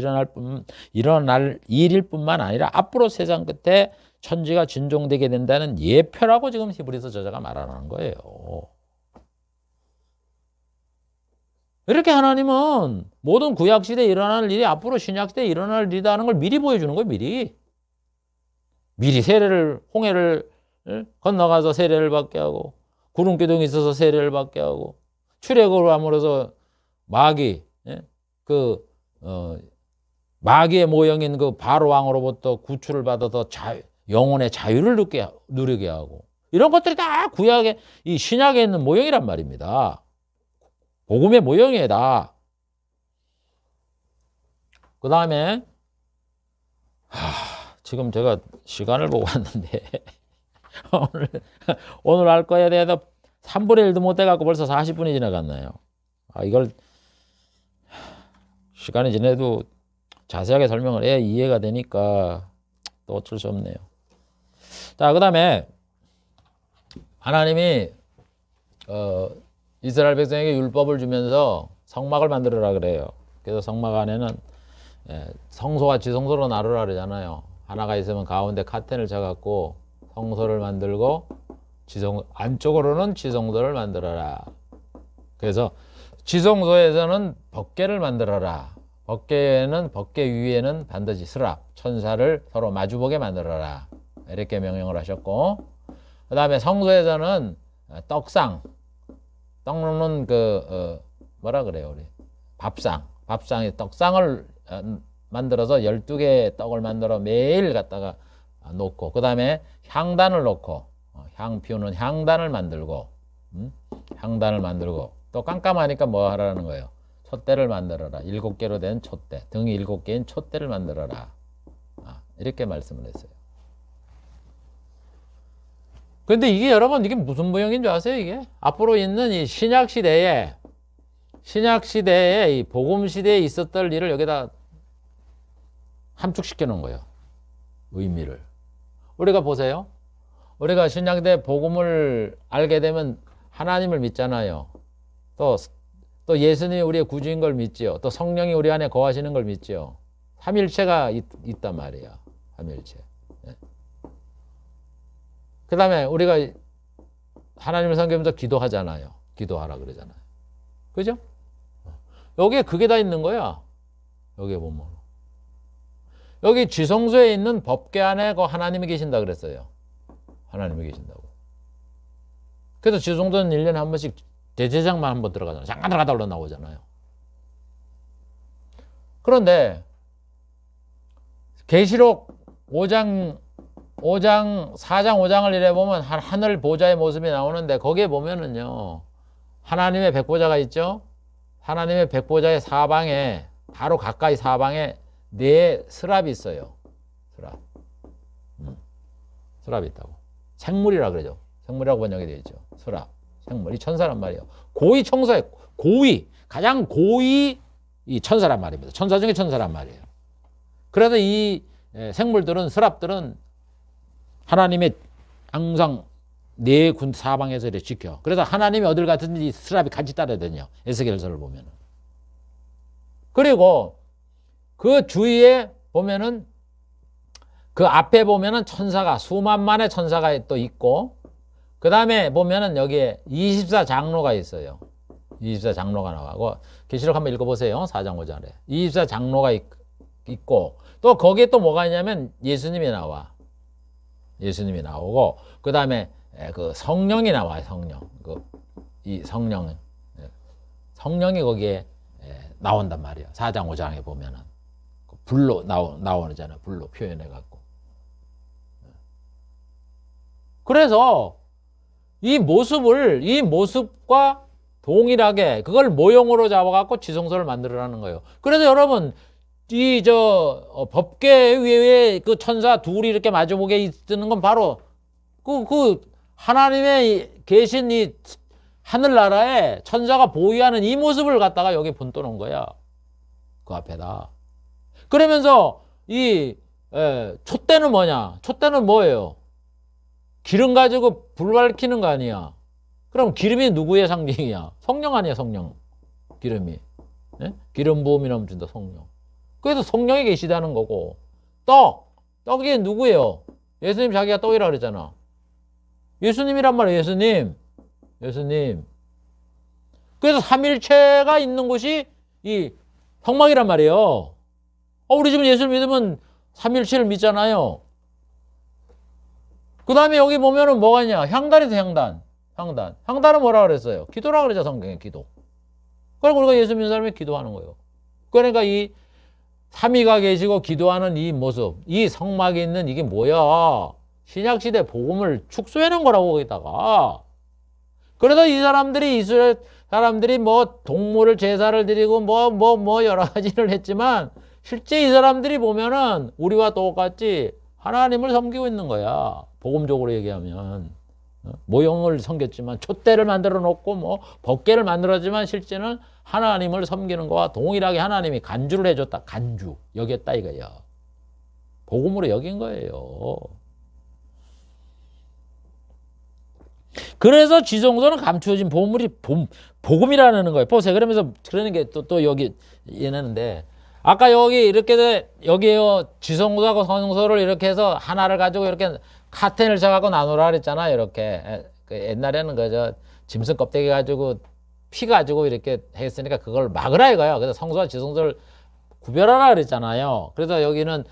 A: 일어날 일일 뿐만 아니라 앞으로 세상 끝에 천지가 진동되게 된다는 예표라고 지금 히브리서 저자가 말하는 거예요. 이렇게 하나님은 모든 구약시대에 일어날 일이 앞으로 신약시대에 일어날 일이라는 걸 미리 보여주는 거예요. 미리 홍해를 건너가서 세례를 받게 하고 구름기둥이 있어서 세례를 받게 하고 출애굽을 함으로써 마귀의 모형인 그 바로 왕으로부터 구출을 받아서 영혼의 자유를 누리게 하고 이런 것들이 다 구약의 이 신약에 있는 모형이란 말입니다. 복음의 모형이에요 다. 그 다음에 지금 제가 시간을 보고 왔는데 오늘 할 거에 대해서 3분의 1도 못 돼갖고 벌써 40분이 지나갔나요? 이걸 시간이 지내도 자세하게 설명을 해야 이해가 되니까 또 어쩔 수 없네요. 자, 그 다음에 하나님이 이스라엘 백성에게 율법을 주면서 성막을 만들어라 그래요. 그래서 성막 안에는 성소와 지성소로 나누라 그러잖아요. 하나가 있으면 가운데 카텐을 쳐갖고 성소를 만들고 안쪽으로는 지성소를 만들어라. 그래서 지성소에서는 법궤를 만들어라. 법궤 위에는 반드시 스랍, 천사를 서로 마주보게 만들어라. 이렇게 명령을 하셨고, 그 다음에 성소에서는 떡상, 떡 놓는 뭐라 그래요, 우리? 밥상에 떡상을 만들어서 12개의 떡을 만들어 매일 갖다가 놓고, 그 다음에 향단을 놓고, 향 피우는 향단을 만들고, 또 깜깜하니까 뭐 하라는 거예요? 촛대를 만들어라. 7개로 된 촛대, 등이 7개인 촛대를 만들어라. 이렇게 말씀을 했어요. 근데 이게 여러분, 이게 무슨 모형인 줄 아세요? 이게 앞으로 있는 이 신약 시대에 이 복음 시대에 있었던 일을 여기다 함축시켜 놓은 거예요. 의미를. 우리가 보세요. 우리가 신약대 복음을 알게 되면 하나님을 믿잖아요. 또 예수님이 우리의 구주인 걸 믿지요. 또 성령이 우리 안에 거하시는 걸 믿지요. 삼일체가 있단 말이야. 삼일체. 그 다음에 우리가 하나님을 섬기면서 기도하잖아요. 기도하라 그러잖아요. 그죠? 여기에 그게 다 있는 거야. 여기에 보면. 여기 지성소에 있는 법궤 안에 하나님이 계신다 그랬어요. 하나님이 계신다고. 그래서 지성소는 1년에 한 번씩 대제장만 한 번 들어가잖아요. 잠깐 들어가다 올라 나오잖아요. 그런데 계시록 4장 5장을 이래 보면 하늘 보좌의 모습이 나오는데 거기에 보면은요. 하나님의 백보자가 있죠. 하나님의 백보자의 사방에 바로 가까이 사방에 4 스랍이 있어요. 스랍이 있다고. 생물이라 그러죠. 생물이라고 번역이 되어 있죠. 스랍. 생물. 이 천사란 말이에요. 고위 청사에 가장 고위 이 천사란 말입니다. 천사 중에 천사란 말이에요. 그래서 이 생물들은 스랍들은 하나님의 항상 4군 사방에서 이렇게 지켜. 그래서 하나님이 어딜 갔든지 스랍이 같이 따라다녀. 에스겔서를 보면은. 그리고 그 주위에 보면은 그 앞에 보면은 천사가 수만만의 천사가 또 있고 그 다음에 보면은 여기에 24장로가 있어요. 24장로가 나와고 계시록 한번 읽어보세요. 4장 5절에 24장로가 있고 또 거기에 또 뭐가 있냐면 예수님이 나와. 예수님이 나오고 그 다음에 그 성령이 나와요. 이 성령이 거기에 나온단 말이에요. 4장 5장에 보면은 불로 나오잖아요. 불로 표현해 갖고. 그래서 이 모습과 동일하게 그걸 모형으로 잡아갖고 지성소를 만들어라는 거예요. 그래서 여러분 법궤 위에 그 천사 둘이 이렇게 마주보게 있는 건 바로 그 하나님의 계신 이 하늘나라에 천사가 보유하는 이 모습을 갖다가 여기 본떠 놓은 거야. 그 앞에다. 그러면서 이 촛대는 뭐냐? 촛대는 뭐예요? 기름 가지고 불 밝히는 거 아니야. 그럼 기름이 누구의 상징이야? 성령 아니야, 성령. 기름이. 기름 부음이 넘친다, 성령. 그래서 성령이 계시다는 거고. 떡이 누구예요? 예수님 자기가 떡이라 그랬잖아. 예수님이란 말이에요, 예수님. 그래서 삼일체가 있는 곳이 이 성막이란 말이에요. 우리 집은 예수를 믿으면 삼일체를 믿잖아요. 그 다음에 여기 보면은 뭐가 있냐? 향단이죠, 향단. 향단은 뭐라 그랬어요? 기도라 그러죠, 성경에 기도. 그리고 우리가 예수 믿는 사람이 기도하는 거예요. 그러니까 이 삼위가 계시고 기도하는 이 모습, 이 성막에 있는 이게 뭐야? 신약시대 복음을 축소해 놓은 거라고 거기다가. 그래서 이 사람들이 이스라엘 사람들이 뭐 동물을 제사를 드리고 뭐 여러 가지를 했지만 실제 이 사람들이 보면은 우리와 똑같이 하나님을 섬기고 있는 거야. 복음적으로 얘기하면. 모형을 섬겼지만 촛대를 만들어 놓고 뭐 법궤를 만들었지만 실제는 하나님을 섬기는 거와 동일하게 하나님이 간주를 해줬다. 간주 여겼다 이거예요. 복음으로 여긴 거예요. 그래서 지성소는 감추어진 보물이 복음이라는 거예요. 보세요. 그러면서 그러는 게 또 여기 얘네는데 아까 여기 이렇게 여기에요. 지성소하고 성소를 이렇게 해서 하나를 가지고 이렇게 카텐을 쳐갖고 나누라 그랬잖아요. 이렇게 그 옛날에는 그저 짐승 껍데기 가지고 피 가지고 이렇게 했으니까 그걸 막으라 이거예요. 그래서 성소와 지성소를 구별하라 그랬잖아요. 그래서 여기는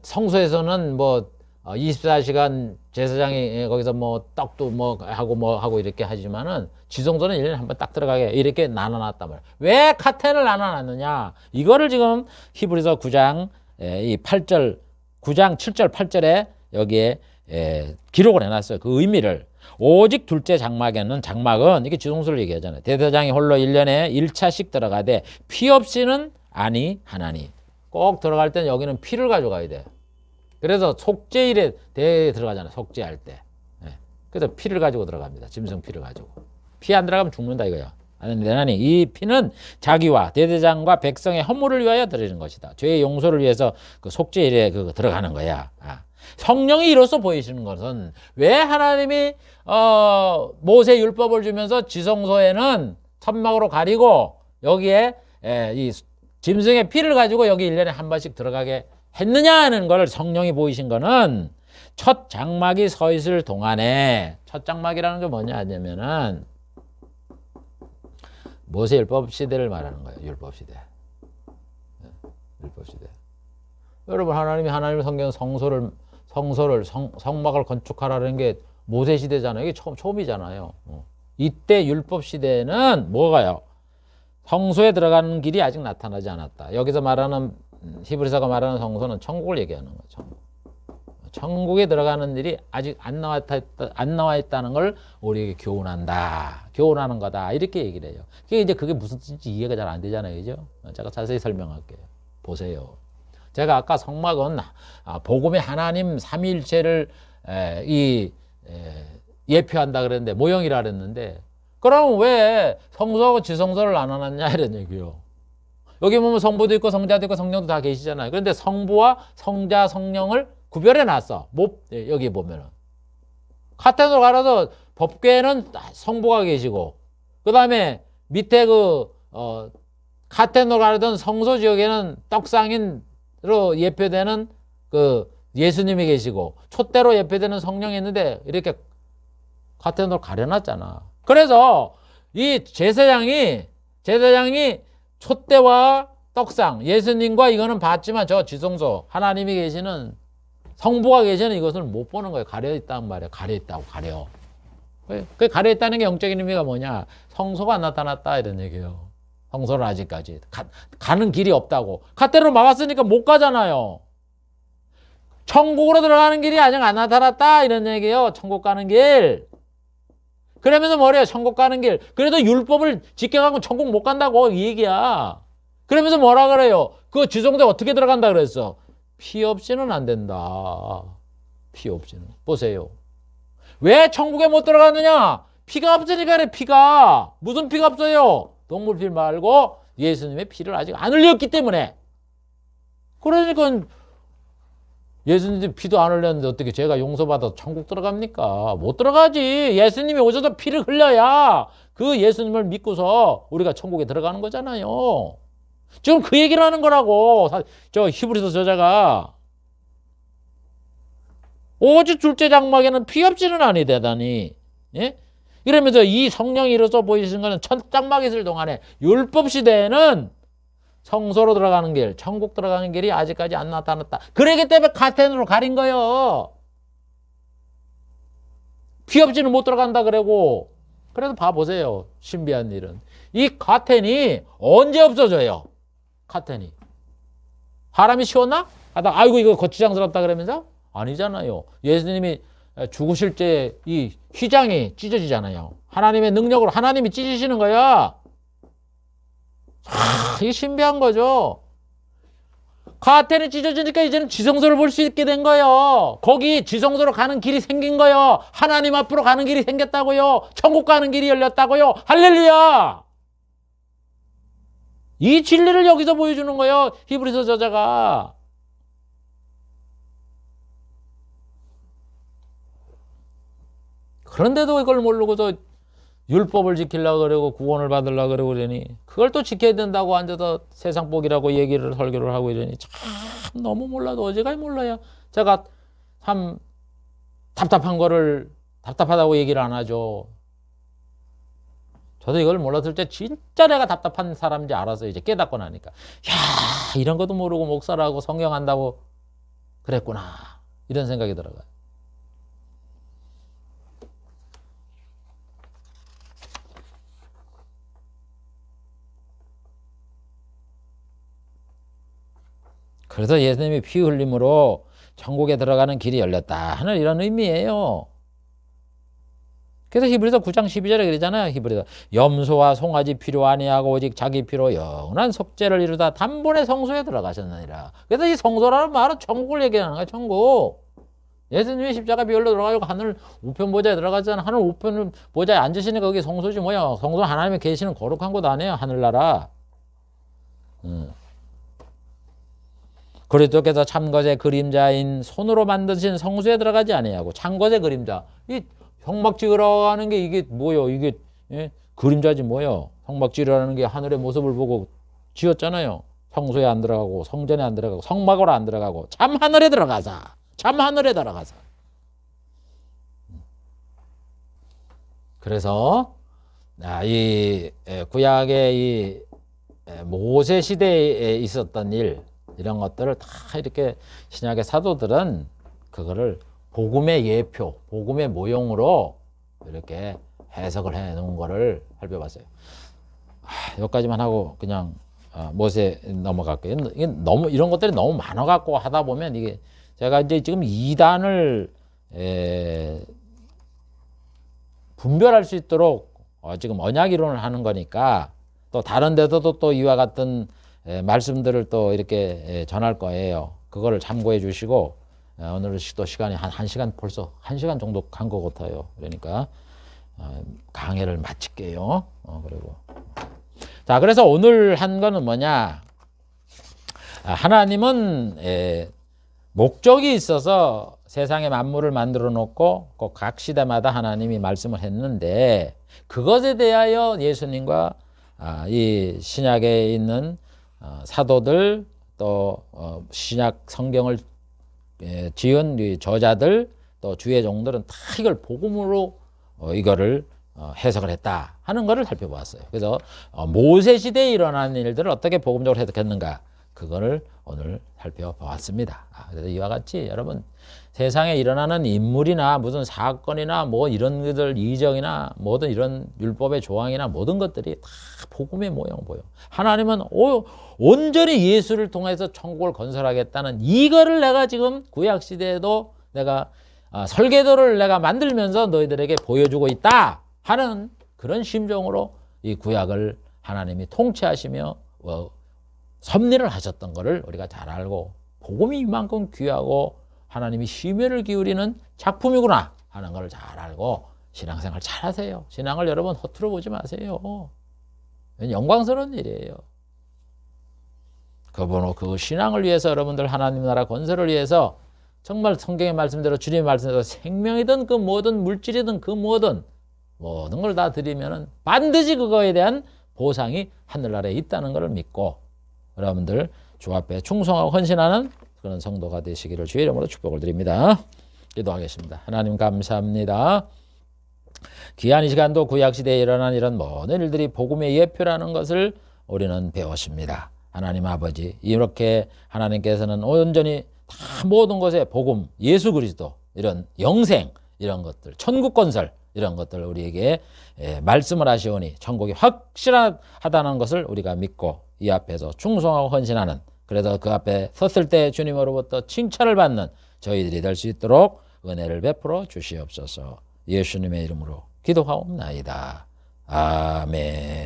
A: 성소에서는 뭐 24시간 제사장이 거기서 뭐 떡도 뭐 하고 이렇게 하지만은 지성소는 1년에 한 번 딱 들어가게 이렇게 나눠놨단 말이에요. 왜 카텐을 나눠놨느냐? 이거를 지금 히브리서 9장 이 8절 9장 7절 8절에 여기에 기록을 해놨어요. 그 의미를. 오직 둘째 장막에는 장막은 이게 지성소를 얘기하잖아요. 대제사장이 홀로 1년에 1차씩 들어가되 피 없이는 아니하나니. 꼭 들어갈 때는 여기는 피를 가져가야 돼. 그래서 속죄일에 대에 들어가잖아요. 속죄할 때. 그래서 피를 가지고 들어갑니다. 짐승 피를 가지고. 피 안 들어가면 죽는다 이거야. 하나니 이 피는 자기와 대제사장과 백성의 허물을 위하여 드리는 것이다. 죄의 용서를 위해서 그 속죄일에 그 들어가는 거야. 성령이 이로써 보이시는 것은 왜 하나님이 모세 율법을 주면서 지성소에는 천막으로 가리고 여기에 이 짐승의 피를 가지고 여기 1년에 한 번씩 들어가게 했느냐 하는 걸 성령이 보이신 거는 첫 장막이 서 있을 동안에 첫 장막이라는 게 뭐냐 하냐면은 모세 율법 시대를 말하는 거예요. 율법 시대. 율법 시대. 여러분 하나님의 성경 성막을 건축하라는 게 모세 시대잖아요. 이게 처음이잖아요. 이때 율법 시대는 뭐가요? 성소에 들어가는 길이 아직 나타나지 않았다. 여기서 말하는 히브리서가 말하는 성소는 천국을 얘기하는 거죠. 천국에 들어가는 일이 아직 안 나와 있다는 걸 우리에게 교훈한다. 교훈하는 거다. 이렇게 얘기를 해요. 그게 무슨 뜻인지 이해가 잘 안 되잖아요. 그죠? 제가 자세히 설명할게요. 보세요. 제가 아까 성막은 복음의 하나님 삼위일체를 예표한다 그랬는데 모형이라 그랬는데 그럼 왜 성소하고 지성소를 나눠놨냐 이런 얘기요. 여기 보면 성부도 있고 성자도 있고 성령도 다 계시잖아요. 그런데 성부와 성자 성령을 구별해 놨어. 여기 보면은 카텐으로 갈아서 법궤에는 성부가 계시고 그 다음에 밑에 카텐으로 가르던 성소 지역에는 떡상인으로 예표되는 그 예수님이 계시고 촛대로 예표되는 성령이 있는데 이렇게 카텐으로 가려놨잖아. 그래서 이 제사장이 촛대와 떡상 예수님과 이거는 봤지만 저 지성소 하나님이 계시는 성부가 계시는 이것을 못 보는 거예요. 가려있단 말이에요. 가려있다고 가려. 그 가려있다는 게 영적인 의미가 뭐냐? 성소가 안 나타났다 이런 얘기예요. 성소는 아직까지 가는 길이 없다고. 갓대로 막았으니까 못 가잖아요. 천국으로 들어가는 길이 아직 안 나타났다 이런 얘기예요. 천국 가는 길. 그러면서 뭐래요? 천국 가는 길. 그래도 율법을 지켜가면 천국 못 간다고 이 얘기야. 그러면서 뭐라 그래요? 그 지성소에 어떻게 들어간다 그랬어? 피 없이는 안 된다. 피 없이는. 보세요. 왜 천국에 못 들어가느냐? 피가 없으니까 그래. 피가. 무슨 피가 없어요? 동물 피 말고 예수님의 피를 아직 안 흘렸기 때문에. 그러니까 예수님 피도 안 흘렸는데 어떻게 제가 용서받아서 천국 들어갑니까? 못 들어가지. 예수님이 오셔서 피를 흘려야 그 예수님을 믿고서 우리가 천국에 들어가는 거잖아요. 지금 그 얘기를 하는 거라고. 저 히브리서 저자가 오직 둘째 장막에는 피 없이는 아니 되다니. 예? 이러면서 이 성령이 이로써 보이신 거는 첫 장막에 있을 동안에 율법 시대에는 성소로 들어가는 길, 천국 들어가는 길이 아직까지 안 나타났다. 그러기 때문에 카텐으로 가린 거예요. 피 없이는 못 들어간다 그러고. 그래서 봐보세요. 신비한 일은. 이 카텐이 언제 없어져요? 카텐이. 사람이 쉬웠나? 하다가 아이고 이거 거추장스럽다 그러면서? 아니잖아요. 예수님이 죽으실 때 이 휘장이 찢어지잖아요. 하나님의 능력으로 하나님이 찢으시는 거야. 이게 신비한 거죠. 카테는 찢어지니까 이제는 지성소를 볼 수 있게 된 거예요. 거기 지성소로 가는 길이 생긴 거예요. 하나님 앞으로 가는 길이 생겼다고요. 천국 가는 길이 열렸다고요. 할렐루야. 이 진리를 여기서 보여주는 거예요. 히브리서 저자가. 그런데도 이걸 모르고서 율법을 지키려고 그러고 구원을 받으려고 그러고 그러니 그걸 또 지켜야 된다고 앉아서 세상복이라고 얘기를 설교를 하고 이러니 참 너무 몰라도 어지간히 몰라요. 제가 참 답답한 거를 답답하다고 얘기를 안 하죠. 저도 이걸 몰랐을 때 진짜 내가 답답한 사람인지 알아서 이제 깨닫고 나니까 야 이런 것도 모르고 목사라고 성경한다고 그랬구나 이런 생각이 들어가요. 그래서 예수님이 피 흘림으로 천국에 들어가는 길이 열렸다 하는 이런 의미예요. 그래서 히브리서 9장 12절에 그러잖아요. 히브리서 염소와 송아지 필요 아니하고 오직 자기 피로 영원한 속죄를 이루다 단번에 성소에 들어가셨느니라. 그래서 이 성소라는 말은 천국을 얘기하는 거야. 천국. 예수님이 십자가 비열로 들어가지고 하늘 우편 보좌에 들어가잖아. 하늘 우편 보좌에 앉으시니까 거기 성소지 뭐야. 성소는 하나님이 계시는 거룩한 곳 아니에요. 하늘나라. 그리스도께서 참것의 그림자인 손으로 만드신 성소에 들어가지 아니하고 참것의 그림자. 이 성막 찍으러 가는 게 이게 뭐요? 이게 예? 그림자지 뭐요? 성막 찍으라는 게 하늘의 모습을 보고 지었잖아요. 성소에 안 들어가고 성전에 안 들어가고 성막으로 안 들어가고 참 하늘에 들어가자. 참 하늘에 들어가자. 그래서 이 구약의 이 모세 시대에 있었던 일 이런 것들을 다 이렇게 신약의 사도들은 그거를 복음의 예표, 복음의 모형으로 이렇게 해석을 해 놓은 거를 살펴봤어요. 여기까지만 하고 그냥 모세 넘어갈게요. 이게 너무 이런 것들이 너무 많아 갖고 하다 보면 이게 제가 이제 지금 2단을 분별할 수 있도록 지금 언약 이론을 하는 거니까 또 다른 데서도 또 이와 같은 말씀들을 또 이렇게 전할 거예요. 그거를 참고해 주시고 오늘 또 시간이 한 1시간 벌써 1시간 정도 간 것 같아요. 그러니까 강의를 마칠게요. 그리고 자 그래서 오늘 한 거는 뭐냐? 하나님은 목적이 있어서 세상의 만물을 만들어 놓고 각 시대마다 하나님이 말씀을 했는데 그것에 대하여 예수님과 이 신약에 있는 사도들 또 신약 성경을 지은 저자들 또 주의 종들은 다 이걸 복음으로 이거를 해석을 했다 하는 것을 살펴보았어요. 그래서 모세 시대에 일어난 일들을 어떻게 복음적으로 해석했는가 그거를 오늘 살펴보았습니다. 그래서 이와 같이 여러분 세상에 일어나는 인물이나 무슨 사건이나 뭐 이런 것들 이정이나 뭐든 이런 율법의 조항이나 모든 것들이 다 복음의 모형 보여. 하나님은 온전히 예수를 통해서 천국을 건설하겠다는 이거를 내가 지금 구약 시대에도 내가 설계도를 내가 만들면서 너희들에게 보여주고 있다 하는 그런 심정으로 이 구약을 하나님이 통치하시며 섭리를 하셨던 것을 우리가 잘 알고 복음이 이만큼 귀하고 하나님이 심혈을 기울이는 작품이구나 하는 걸 잘 알고 신앙생활 잘 하세요. 신앙을 여러분 허투루 보지 마세요. 영광스러운 일이에요. 그 신앙을 위해서 여러분들 하나님 나라 건설을 위해서 정말 성경의 말씀대로 주님의 말씀대로 생명이든 그 뭐든 물질이든 그 뭐든 모든 걸 다 드리면은 반드시 그거에 대한 보상이 하늘나라에 있다는 것을 믿고 여러분들 주 앞에 충성하고 헌신하는 그런 성도가 되시기를 주의 이름으로 축복을 드립니다. 기도하겠습니다. 하나님 감사합니다. 귀한 이 시간도 구약시대에 일어난 이런 모든 일들이 복음의 예표라는 것을 우리는 배웠습니다. 하나님 아버지 이렇게 하나님께서는 온전히 다 모든 것에 복음, 예수 그리스도 이런 영생 이런 것들 천국 건설 이런 것들 우리에게 말씀을 하시오니 천국이 확실하다는 것을 우리가 믿고 이 앞에서 충성하고 헌신하는 그래서 그 앞에 섰을 때 주님으로부터 칭찬을 받는 저희들이 될 수 있도록 은혜를 베풀어 주시옵소서. 예수님의 이름으로 기도하옵나이다. 아멘.